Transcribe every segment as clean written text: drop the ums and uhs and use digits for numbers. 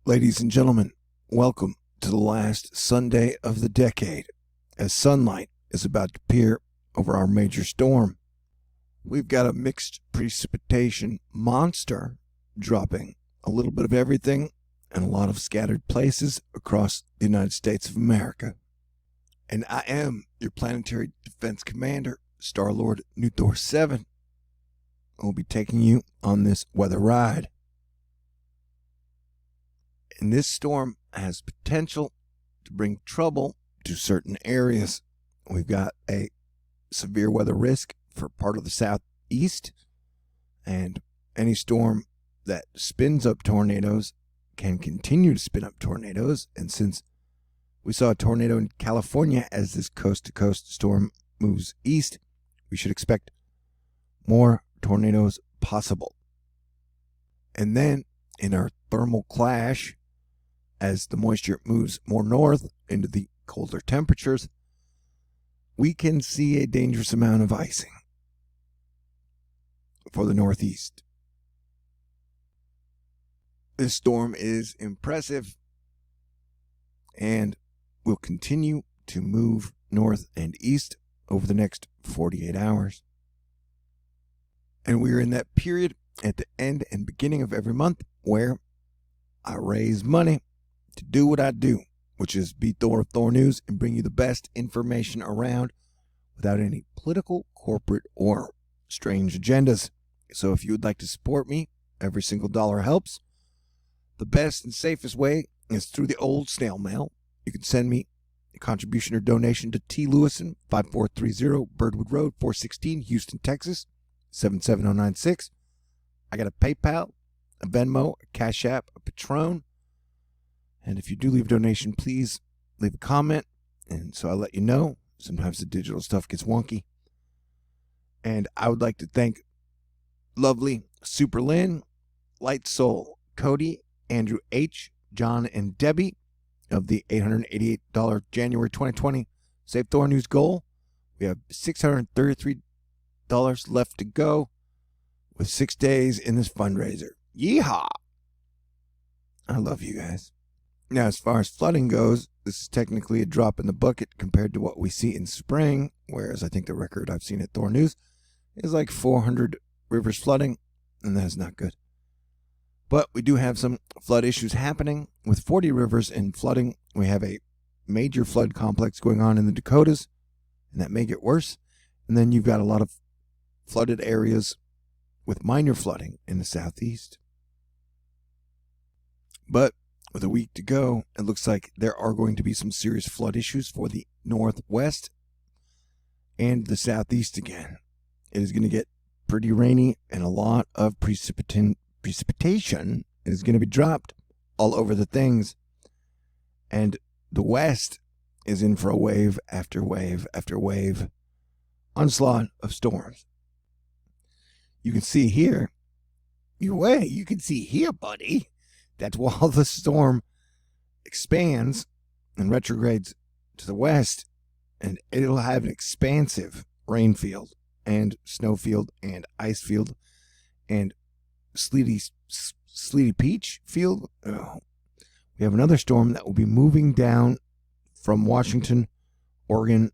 Ladies and gentlemen, welcome to the last Sunday of the decade, as sunlight is about to appear over our major storm. We've got a mixed precipitation monster dropping a little bit of everything in a lot of scattered places across the United States of America. And I am your planetary defense commander, Star-Lord New Thor 7. I'll be taking you on this weather ride. And this storm has potential to bring trouble to certain areas. We've got a severe weather risk for part of the southeast, and any storm that spins up tornadoes can continue to spin up tornadoes. And since we saw a tornado in California as this coast-to-coast storm moves east, we should expect more tornadoes possible. And then in our thermal clash, as the moisture moves more north into the colder temperatures, we can see a dangerous amount of icing for the northeast. This storm is impressive and will continue to move north and east over the next 48 hours. And we're in that period at the end and beginning of every month where I raise money to do what I do, which is be Thor of THORnews and bring you the best information around without any political, corporate, or strange agendas. So if you would like to support me, every single dollar helps. The best and safest way is through the old snail mail. You can send me a contribution or donation to T. Lewison, 5430 Birdwood Road, 416, Houston, Texas, 77096. I got a PayPal, a Venmo, a CashApp, a Patron. And if you do leave a donation, please leave a comment, and so I'll let you know. Sometimes the digital stuff gets wonky. And I would like to thank lovely Super Lynn, Light Soul, Cody, Andrew H., John, and Debbie of the $888 January 2020 Save THORnews goal. We have $633 left to go with 6 days in this fundraiser. Yeehaw! I love you guys. Now, as far as flooding goes, this is technically a drop in the bucket compared to what we see in spring, whereas I think the record I've seen at THORnews is like 400 rivers flooding, and that is not good. But we do have some flood issues happening. With 40 rivers in flooding, we have a major flood complex going on in the Dakotas, and that may get worse. And then you've got a lot of flooded areas with minor flooding in the southeast. But with a week to go, it looks like there are going to be some serious flood issues for the northwest and the southeast again. It is going to get pretty rainy, and a lot of precipitation is going to be dropped all over the things. And the west is in for a wave after wave after wave onslaught of storms. You can see here, you can see here, buddy, that while the storm expands and retrogrades to the west, and it'll have an expansive rain field and snow field and ice field and sleety peach field. We have another storm that will be moving down from Washington, Oregon,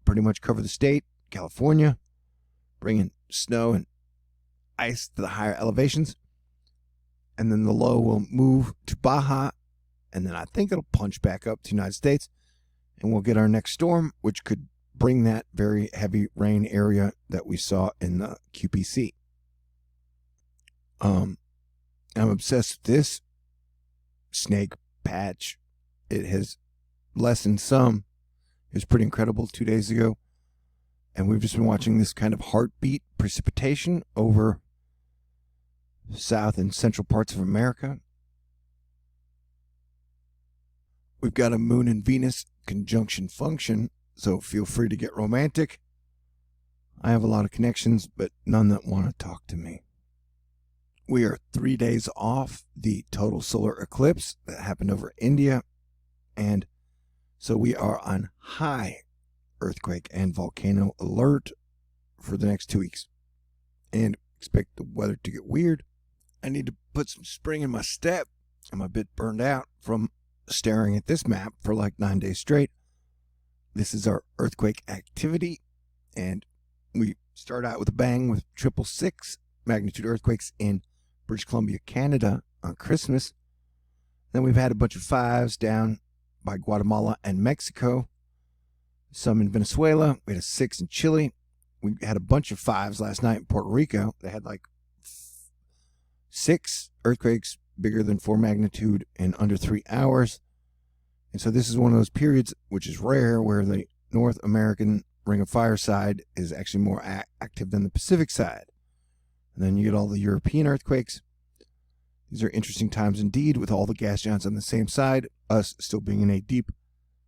pretty much cover the state, California, bringing snow and ice to the higher elevations. And then the low will move to Baja, and then I think it'll punch back up to the United States, and we'll get our next storm, which could bring that very heavy rain area that we saw in the QPC. I'm obsessed with this snake patch. It has lessened some. It was pretty incredible 2 days ago, and we've just been watching this kind of heartbeat precipitation over south and central parts of America. We've got a Moon and Venus conjunction function, so feel free to get romantic. I have a lot of connections, but none that want to talk to me. We are 3 days off the total solar eclipse that happened over India, and so we are on high earthquake and volcano alert for the next 2 weeks, and expect the weather to get weird. I need to put some spring in my step, I'm a bit burned out from staring at this map for like 9 days straight. This is our earthquake activity, and we start out with a bang with 6.6 magnitude earthquakes in British Columbia, Canada on Christmas. Then we've had a bunch of 5s down by Guatemala and Mexico, some in Venezuela. We had a 6 in Chile. We had a bunch of 5s last night in Puerto Rico. They had like 6 earthquakes bigger than 4 magnitude in under 3 hours. And so this is one of those periods, which is rare, where the North American Ring of Fire side is actually more active than the Pacific side. And then you get all the European earthquakes. These are interesting times indeed, with all the gas giants on the same side, us still being in a deep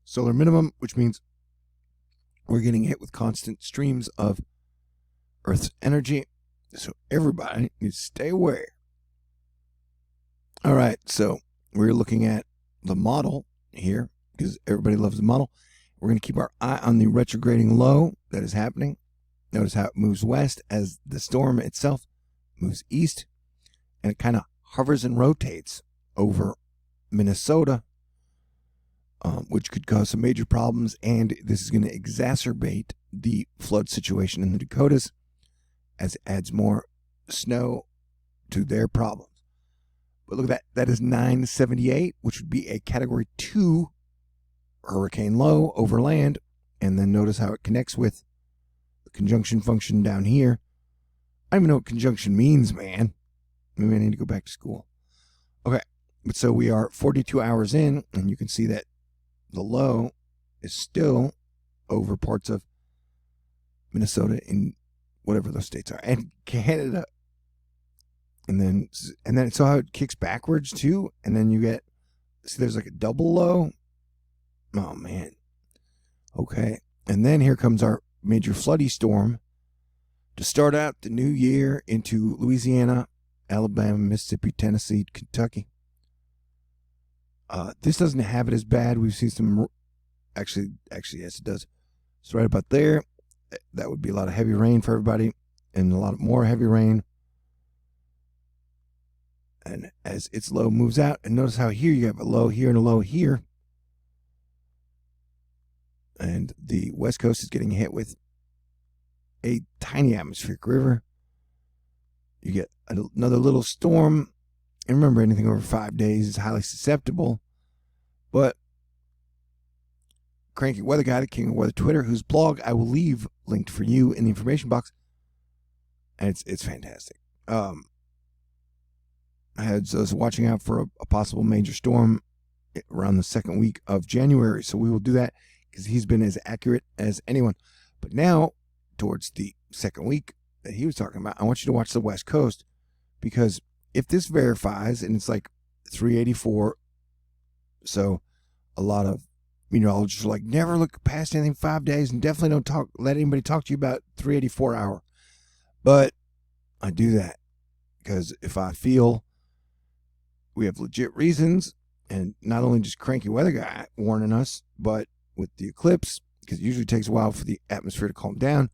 solar minimum, which means we're getting hit with constant streams of Earth's energy. So everybody needs to stay aware. All right, so we're looking at the model here because everybody loves the model. We're going to keep our eye on the retrograding low that is happening. Notice how it moves west as the storm itself moves east, and it kind of hovers and rotates over Minnesota, which could cause some major problems, and this is going to exacerbate the flood situation in the Dakotas as it adds more snow to their problems. But look at that. That is 978, which would be a Category 2 hurricane low over land. And then notice how it connects with the conjunction function down here. I don't even know what conjunction means, man. Maybe I need to go back to school. Okay, but so we are 42 hours in, and you can see that the low is still over parts of Minnesota in whatever those states are, and Canada. And then so how it kicks backwards too, and then you get, see, there's like a double low. Oh man. Okay, and then here comes our major floody storm to start out the new year into Louisiana, Alabama, Mississippi, Tennessee, Kentucky. This doesn't have it as bad. We've seen some, actually yes it does. It's right about there. That would be a lot of heavy rain for everybody, and a lot more heavy rain. And as its low moves out, and notice how here you have a low here and a low here. And the West Coast is getting hit with a tiny atmospheric river. You get another little storm. And remember, anything over 5 days is highly susceptible. But Cranky Weather Guy, the king of weather Twitter, whose blog I will leave linked for you in the information box. And it's fantastic. I was watching out for a possible major storm around the second week of January. So we will do that because he's been as accurate as anyone. But now, towards the second week that he was talking about, I want you to watch the West Coast, because if this verifies, and it's like 384, so a lot of meteorologists are like, never look past anything 5 days, and definitely don't let anybody talk to you about 384 hour. But I do that because if I feel we have legit reasons, and not only just Cranky Weather Guy warning us, but with the eclipse, because it usually takes a while for the atmosphere to calm down,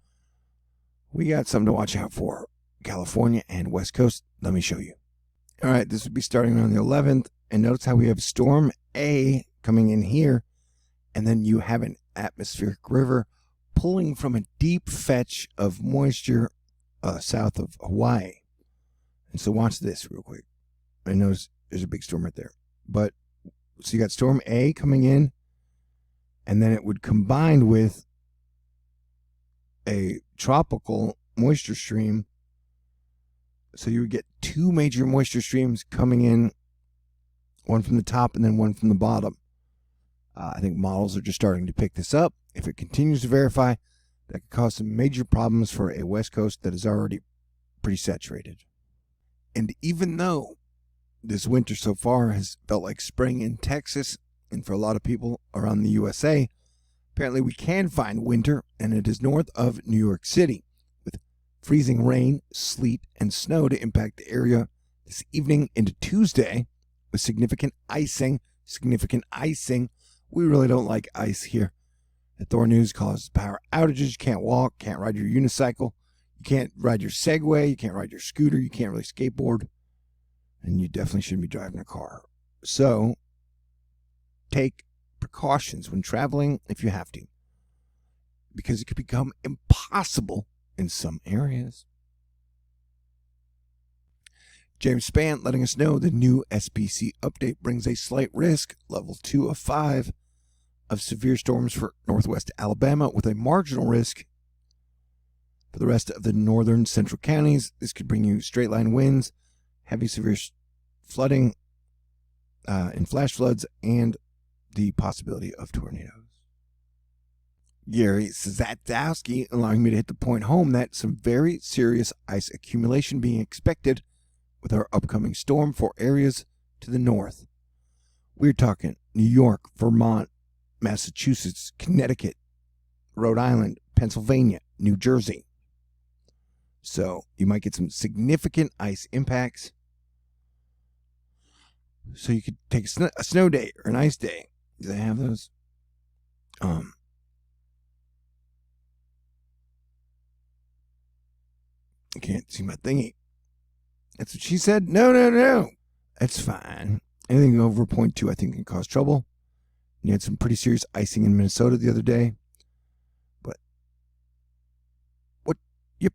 we got something to watch out for. California and West Coast. Let me show you. All right, this would be starting on the 11th, and notice how we have Storm A coming in here, and then you have an atmospheric river pulling from a deep fetch of moisture south of Hawaii. And so watch this real quick. I notice there's a big storm right there. But so you got Storm A coming in, and then it would combine with a tropical moisture stream. So you would get 2 major moisture streams coming in, one from the top and then one from the bottom. I think models are just starting to pick this up. If it continues to verify, that could cause some major problems for a West Coast that is already pretty saturated. And even though this winter so far has felt like spring in Texas, and for a lot of people around the USA, apparently we can find winter, and it is north of New York City, with freezing rain, sleet, and snow to impact the area this evening into Tuesday, with significant icing. We really don't like ice here. The THORnews causes power outages. You can't walk, can't ride your unicycle, you can't ride your Segway, you can't ride your scooter, you can't really skateboard, and you definitely shouldn't be driving a car So take precautions when traveling if you have to, because it could become impossible in some areas. James Spann letting us know the new SPC update brings a slight risk, level 2 of 5, of severe storms for northwest Alabama with a marginal risk for the rest of the northern central counties. This could bring you straight line winds, heavy severe flooding, and flash floods, and the possibility of tornadoes. Gary Szatowski allowing me to hit the point home that some very serious ice accumulation being expected with our upcoming storm for areas to the north. We're talking New York, Vermont, Massachusetts, Connecticut, Rhode Island, Pennsylvania, New Jersey. So you might get some significant ice impacts. So you could take a snow day or an ice day. Do they have those? I can't see my thingy. That's what she said. No. That's fine. Anything over 0.2 I think can cause trouble. You had some pretty serious icing in Minnesota the other day. But what? Yep.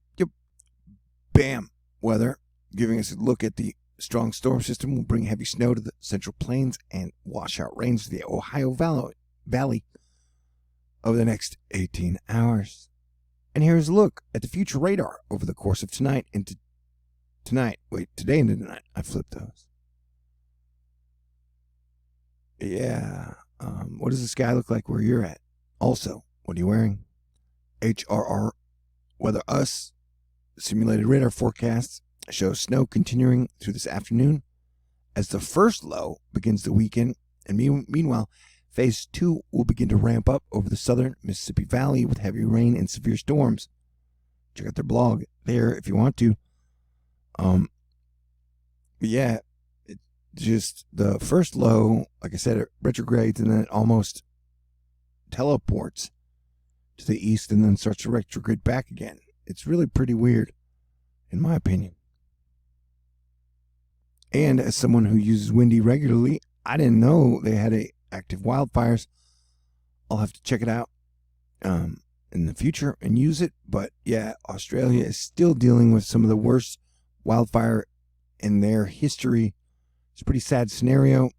Bam. Weather giving us a look at the strong storm system will bring heavy snow to the central plains and washout rains to the Ohio Valley over the next 18 hours. And here's a look at the future radar over the course of today into tonight. I flipped those. Yeah. What does the sky look like where you're at? Also, what are you wearing? HRR Weather Us simulated radar forecasts shows snow continuing through this afternoon as the first low begins the weekend, and meanwhile, phase 2 will begin to ramp up over the southern Mississippi Valley with heavy rain and severe storms. Check out their blog there if you want to. But yeah, it's just the first low, like I said, it retrogrades and then it almost teleports to the east and then starts to retrograde back again. It's really pretty weird, in my opinion. And as someone who uses Windy regularly, I didn't know they had active wildfires. I'll have to check it out in the future and use it. But yeah, Australia is still dealing with some of the worst wildfire in their history. It's a pretty sad scenario.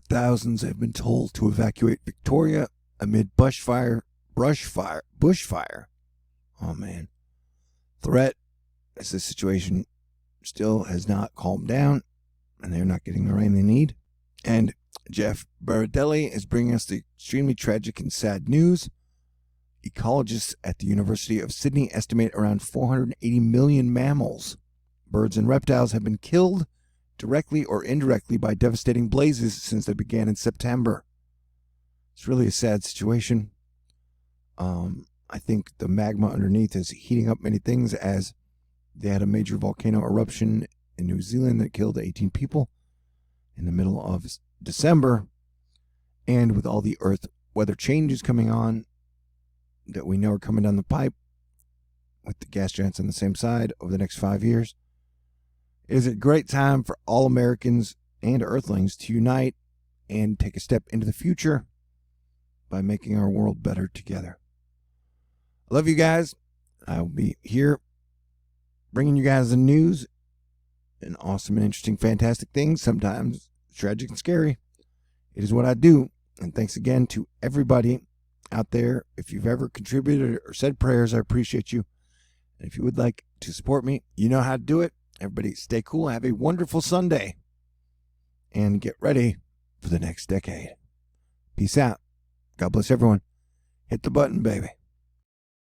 Thousands have been told to evacuate Victoria amid bushfire. Oh man. Threat as the situation still has not calmed down and they're not getting the rain they need. And Jeff Baradelli is bringing us the extremely tragic and sad news. Ecologists at the University of Sydney estimate around 480 million mammals, birds, and reptiles have been killed directly or indirectly by devastating blazes since they began in September. It's really a sad situation. I think the magma underneath is heating up many things, as they had a major volcano eruption in New Zealand that killed 18 people in the middle of December. And with all the earth weather changes coming on that we know are coming down the pipe with the gas giants on the same side over the next 5 years, it is a great time for all Americans and Earthlings to unite and take a step into the future by making our world better together. I love you guys. I will be here bringing you guys the news and awesome and interesting, fantastic things, sometimes tragic and scary. It is what I do. And thanks again to everybody out there. If you've ever contributed or said prayers, I appreciate you. And if you would like to support me, you know how to do it. Everybody stay cool. Have a wonderful Sunday. And get ready for the next decade. Peace out. God bless everyone. Hit the button, baby.